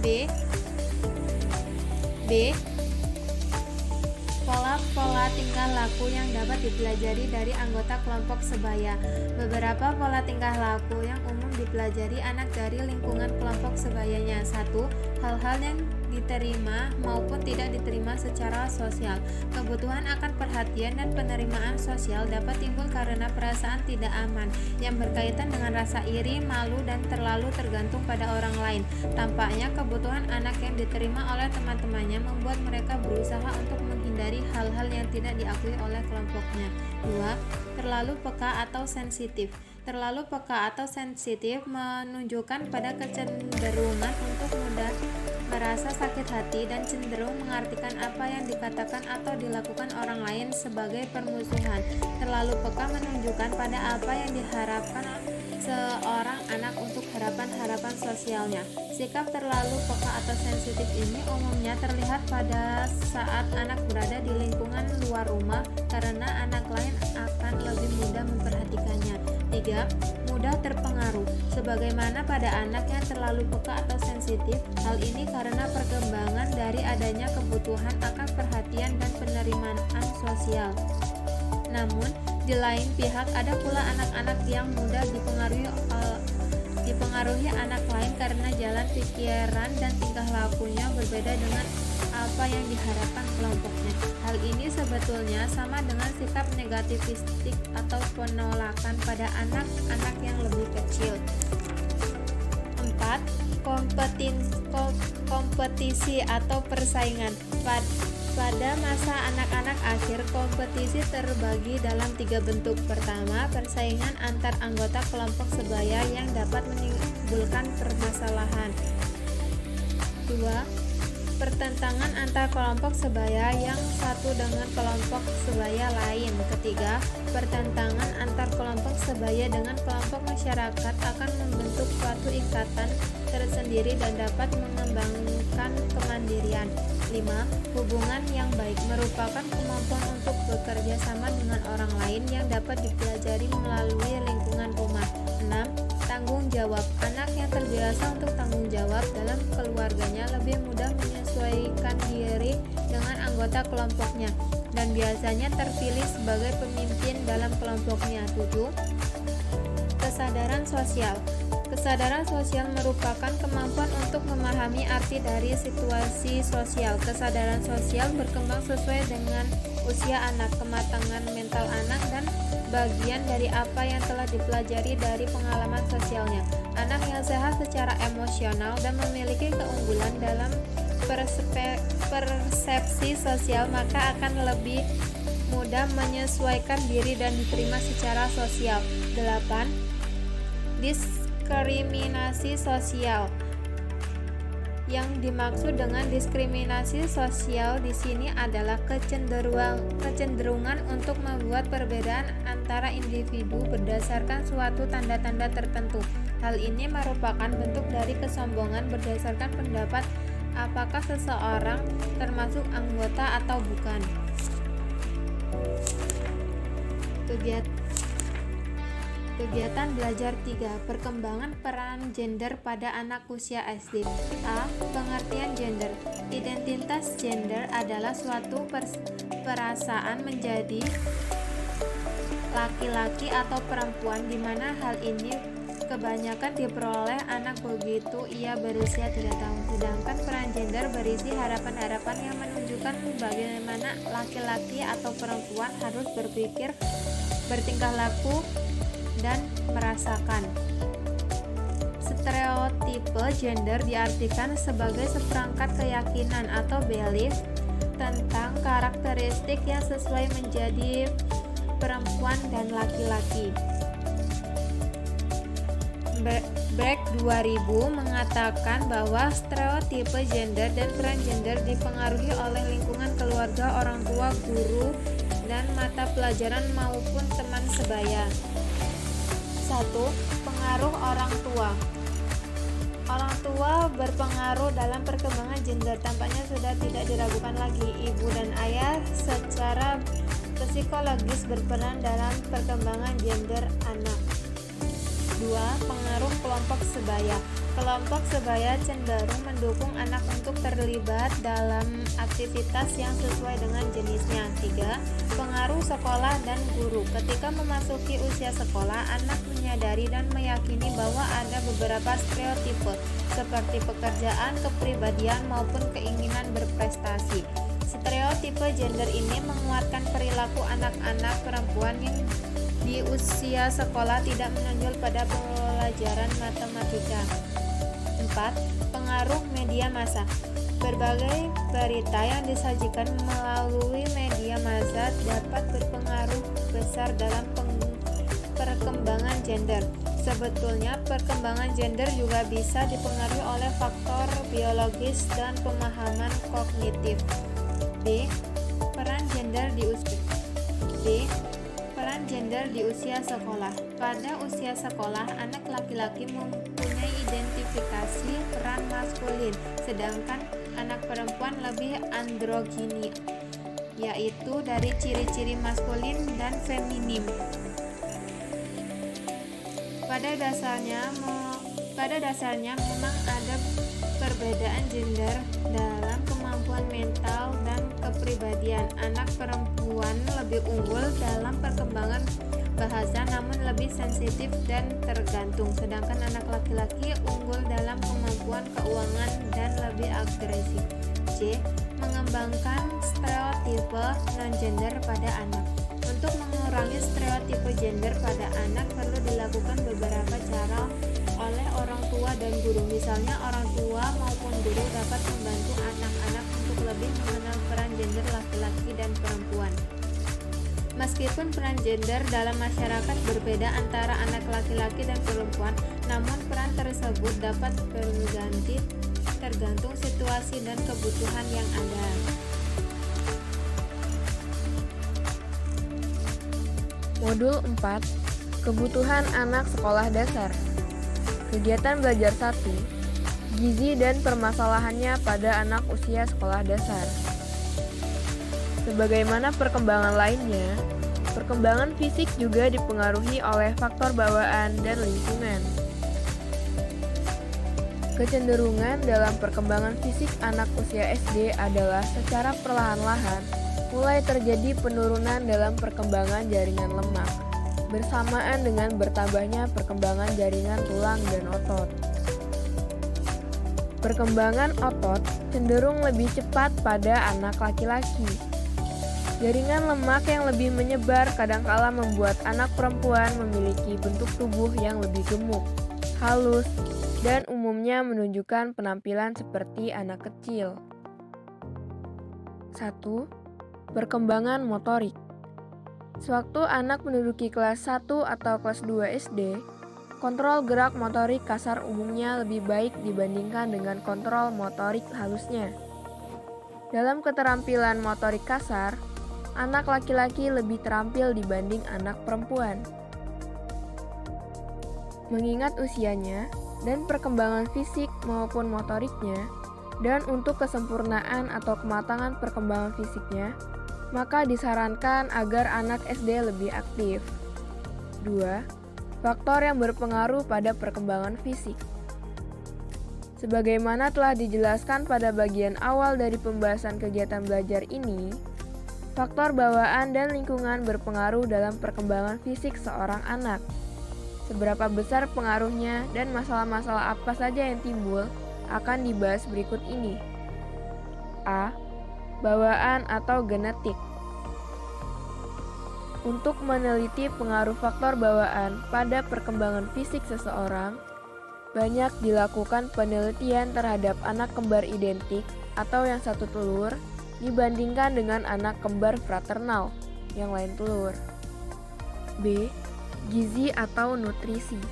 B. Pola-pola tingkah laku yang dapat dipelajari dari anggota kelompok sebaya. Beberapa pola tingkah laku yang umum dipelajari anak dari lingkungan kelompok sebayanya. 1. Hal-hal yang diterima maupun tidak diterima secara sosial. Kebutuhan akan perhatian dan penerimaan sosial dapat timbul karena perasaan tidak aman yang berkaitan dengan rasa iri, malu, dan terlalu tergantung pada orang lain. Tampaknya kebutuhan anak yang diterima oleh teman-temannya membuat mereka berusaha untuk menghindari hal-hal yang tidak diakui oleh kelompoknya. 2. Terlalu peka atau sensitif. Terlalu peka atau sensitif menunjukkan pada kecenderungan untuk mudah merasa sakit hati dan cenderung mengartikan apa yang dikatakan atau dilakukan orang lain sebagai permusuhan. Terlalu peka menunjukkan pada apa yang diharapkan seorang anak untuk harapan-harapan sosialnya. Sikap terlalu peka atau sensitif ini umumnya terlihat pada saat anak berada di lingkungan luar rumah karena anak lain akan lebih mudah memperhatikannya. 3. Mudah terpengaruh. Sebagaimana pada anak yang terlalu peka atau sensitif, hal ini karena perkembangan dari adanya kebutuhan akan perhatian dan penerimaan sosial. Namun, di lain pihak ada pula anak-anak yang mudah dipengaruhi anak lain karena jalan pikiran dan tingkah lakunya berbeda dengan apa yang diharapkan kelompoknya. Hal ini sebetulnya sama dengan sikap negativistik atau penolakan pada anak-anak yang lebih kecil. 4. Kompetisi atau persaingan. Pada masa anak-anak akhir, kompetisi terbagi dalam 3 bentuk. Pertama, persaingan antar anggota kelompok sebaya yang dapat menimbulkan permasalahan. 2. Pertentangan antar kelompok sebaya yang satu dengan kelompok sebaya lain. Ketiga, pertentangan antar kelompok sebaya dengan kelompok masyarakat akan membentuk suatu ikatan tersendiri dan dapat mengembangkan kemandirian. 5. Hubungan yang baik merupakan kemampuan untuk bekerja sama dengan orang lain yang dapat dipelajari melalui lingkungan rumah. 6. Tanggung jawab. Anak yang terbiasa untuk tanggung jawab dalam keluarganya lebih mudah menyesuaikan diri dengan anggota kelompoknya dan biasanya terpilih sebagai pemimpin dalam kelompoknya. 7. Kesadaran sosial. Kesadaran sosial merupakan kemampuan untuk memahami arti dari situasi sosial. Kesadaran sosial berkembang sesuai dengan usia anak, kematangan mental anak, dan bagian dari apa yang telah dipelajari dari pengalaman sosialnya. Anak yang sehat secara emosional dan memiliki keunggulan dalam persepsi sosial maka akan lebih mudah menyesuaikan diri dan diterima secara sosial. 8. Diskriminasi sosial. Yang dimaksud dengan diskriminasi sosial di sini adalah kecenderungan untuk membuat perbedaan antara individu berdasarkan suatu tanda-tanda tertentu. Hal ini merupakan bentuk dari kesombongan berdasarkan pendapat apakah seseorang termasuk anggota atau bukan. Kegiatan belajar 3. Perkembangan peran gender pada anak usia SD. A. Pengertian gender. Identitas gender adalah suatu perasaan menjadi laki-laki atau perempuan di mana hal ini kebanyakan diperoleh anak begitu ia berusia 3 tahun. Sedangkan peran gender berisi harapan-harapan yang menunjukkan bagaimana laki-laki atau perempuan harus berpikir, bertingkah laku, dan merasakan. Stereotipe gender diartikan sebagai seperangkat keyakinan atau belief tentang karakteristik yang sesuai menjadi perempuan dan laki-laki. Break 2000 mengatakan bahwa stereotipe gender dan peran gender dipengaruhi oleh lingkungan keluarga, orang tua, guru, dan mata pelajaran maupun teman sebaya. 1. Pengaruh orang tua. Orang tua berpengaruh dalam perkembangan gender. Tampaknya sudah tidak diragukan lagi. Ibu dan ayah secara psikologis berperan dalam perkembangan gender anak. 2. Pengaruh kelompok sebaya. Kelompok sebaya cenderung mendukung anak untuk terlibat dalam aktivitas yang sesuai dengan jenisnya. 3. Pengaruh sekolah dan guru. Ketika memasuki usia sekolah, anak menyadari dan meyakini bahwa ada beberapa stereotipe seperti pekerjaan, kepribadian, maupun keinginan berprestasi. Stereotipe gender ini menguatkan perilaku anak-anak perempuan yang di usia sekolah tidak menonjol pada pelajaran matematika. 4. Pengaruh media massa. Berbagai berita yang disajikan melalui media massa dapat berpengaruh besar dalam perkembangan gender. Sebetulnya perkembangan gender juga bisa dipengaruhi oleh faktor biologis dan pemahaman kognitif. D. Peran gender di usia. D. Peran gender di usia sekolah. Pada usia sekolah, anak laki-laki mempunyai identifikasi peran maskulin, sedangkan anak perempuan lebih androgini, yaitu dari ciri-ciri maskulin dan feminim. Pada dasarnya memang ada perbedaan gender dalam kemampuan mental dan kepribadian. Anak perempuan lebih unggul dalam perkembangan bahasa namun lebih sensitif dan tergantung, sedangkan anak laki-laki unggul dalam kemampuan keuangan dan lebih agresif. C. Mengembangkan stereotipe non-gender pada anak. Untuk mengurangi stereotipe gender pada anak perlu dilakukan beberapa cara oleh orang tua dan guru. Misalnya, orang tua maupun guru dapat membantu anak-anak untuk lebih mengenal peran gender laki-laki dan perempuan. Meskipun peran gender dalam masyarakat berbeda antara anak laki-laki dan perempuan, namun peran tersebut dapat berganti tergantung situasi dan kebutuhan yang ada. Modul 4. Kebutuhan anak sekolah dasar. Kegiatan belajar 1. Gizi dan permasalahannya pada anak usia sekolah dasar. Sebagaimana perkembangan lainnya, perkembangan fisik juga dipengaruhi oleh faktor bawaan dan lingkungan. Kecenderungan dalam perkembangan fisik anak usia SD adalah secara perlahan-lahan mulai terjadi penurunan dalam perkembangan jaringan lemak, bersamaan dengan bertambahnya perkembangan jaringan tulang dan otot. Perkembangan otot cenderung lebih cepat pada anak laki-laki. Jaringan lemak yang lebih menyebar kadangkala membuat anak perempuan memiliki bentuk tubuh yang lebih gemuk, halus, dan umumnya menunjukkan penampilan seperti anak kecil. 1. Perkembangan motorik. Sewaktu anak menduduki kelas 1 atau kelas 2 SD, kontrol gerak motorik kasar umumnya lebih baik dibandingkan dengan kontrol motorik halusnya. Dalam keterampilan motorik kasar, anak laki-laki lebih terampil dibanding anak perempuan. Mengingat usianya dan perkembangan fisik maupun motoriknya, dan untuk kesempurnaan atau kematangan perkembangan fisiknya, maka disarankan agar anak SD lebih aktif. 2. Faktor yang berpengaruh pada perkembangan fisik. Sebagaimana telah dijelaskan pada bagian awal dari pembahasan kegiatan belajar ini, faktor bawaan dan lingkungan berpengaruh dalam perkembangan fisik seorang anak. Seberapa besar pengaruhnya dan masalah-masalah apa saja yang timbul akan dibahas berikut ini. A. Bawaan atau genetik. Untuk meneliti pengaruh faktor bawaan pada perkembangan fisik seseorang, banyak dilakukan penelitian terhadap anak kembar identik atau yang satu telur dibandingkan dengan anak kembar fraternal yang lain telur. B. Gizi atau nutrisi.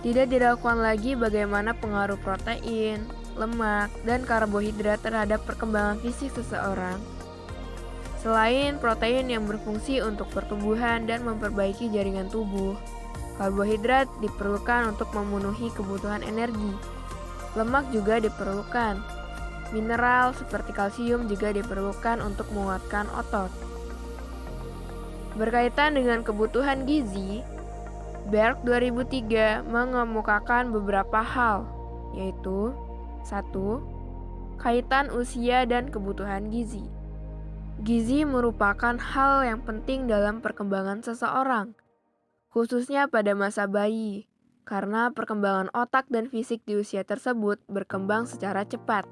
Tidak diragukan lagi bagaimana pengaruh protein, lemak, dan karbohidrat terhadap perkembangan fisik seseorang. Selain protein yang berfungsi untuk pertumbuhan dan memperbaiki jaringan tubuh, karbohidrat diperlukan untuk memenuhi kebutuhan energi. Lemak juga diperlukan. Mineral seperti kalsium juga diperlukan untuk menguatkan otot. Berkaitan dengan kebutuhan gizi, Berg 2003 mengemukakan beberapa hal. yaitu 1. Kaitan usia dan kebutuhan gizi. Gizi merupakan hal yang penting dalam perkembangan seseorang, khususnya pada masa bayi, karena perkembangan otak dan fisik di usia tersebut berkembang secara cepat.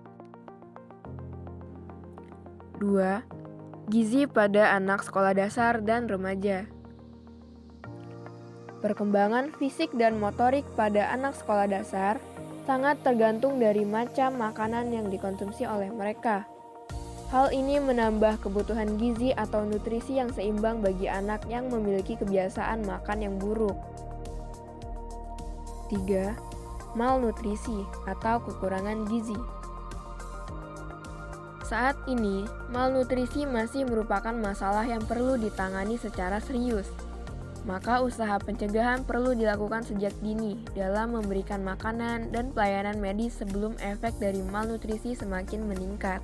2. Gizi pada anak sekolah dasar dan remaja. Perkembangan fisik dan motorik pada anak sekolah dasar sangat tergantung dari macam makanan yang dikonsumsi oleh mereka. Hal ini menambah kebutuhan gizi atau nutrisi yang seimbang bagi anak yang memiliki kebiasaan makan yang buruk. 3. Malnutrisi atau kekurangan gizi. Saat ini, malnutrisi masih merupakan masalah yang perlu ditangani secara serius. Maka usaha pencegahan perlu dilakukan sejak dini dalam memberikan makanan dan pelayanan medis sebelum efek dari malnutrisi semakin meningkat.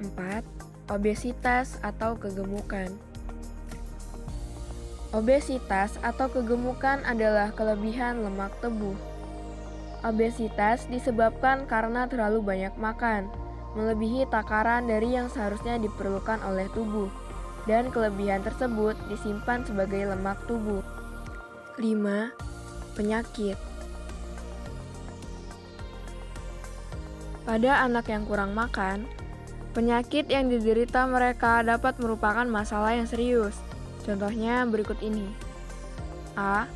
4. Obesitas atau kegemukan. Obesitas atau kegemukan adalah kelebihan lemak tubuh. Obesitas disebabkan karena terlalu banyak makan, melebihi takaran dari yang seharusnya diperlukan oleh tubuh, dan kelebihan tersebut disimpan sebagai lemak tubuh. 5. Penyakit. Pada anak yang kurang makan, penyakit yang diderita mereka dapat merupakan masalah yang serius. Contohnya berikut ini. A.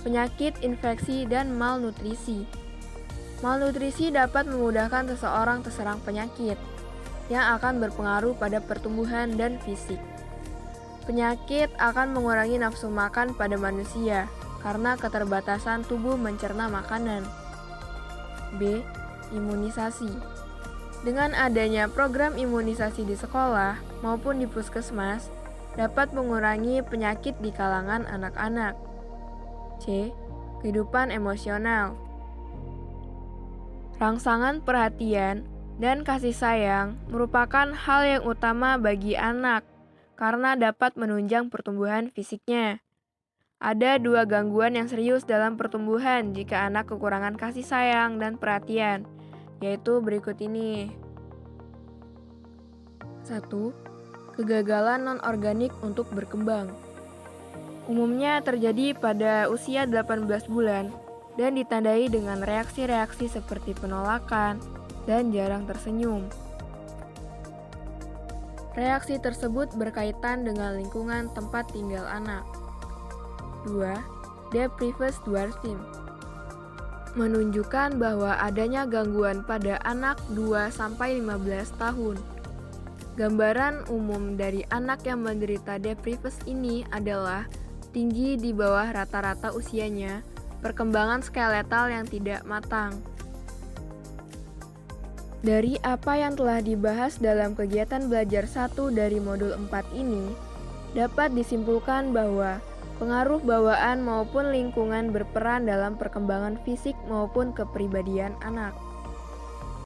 Penyakit infeksi dan malnutrisi. Malnutrisi dapat memudahkan seseorang terserang penyakit yang akan berpengaruh pada pertumbuhan dan fisik. Penyakit akan mengurangi nafsu makan pada manusia karena keterbatasan tubuh mencerna makanan. B. Imunisasi. Dengan adanya program imunisasi di sekolah maupun di puskesmas, dapat mengurangi penyakit di kalangan anak-anak. C. Kehidupan emosional. Rangsangan perhatian dan kasih sayang merupakan hal yang utama bagi anak karena dapat menunjang pertumbuhan fisiknya. Ada 2 gangguan yang serius dalam pertumbuhan jika anak kekurangan kasih sayang dan perhatian, yaitu berikut ini. 1. Kegagalan non-organik untuk berkembang. Umumnya terjadi pada usia 18 bulan dan ditandai dengan reaksi-reaksi seperti penolakan dan jarang tersenyum. Reaksi tersebut berkaitan dengan lingkungan tempat tinggal anak. 2. Deprived dwarfism. Menunjukkan bahwa adanya gangguan pada anak 2-15 tahun. Gambaran umum dari anak yang menderita deprived ini adalah tinggi di bawah rata-rata usianya, perkembangan skeletal yang tidak matang. Dari apa yang telah dibahas dalam kegiatan belajar 1 dari modul 4 ini, dapat disimpulkan bahwa pengaruh bawaan maupun lingkungan berperan dalam perkembangan fisik maupun kepribadian anak.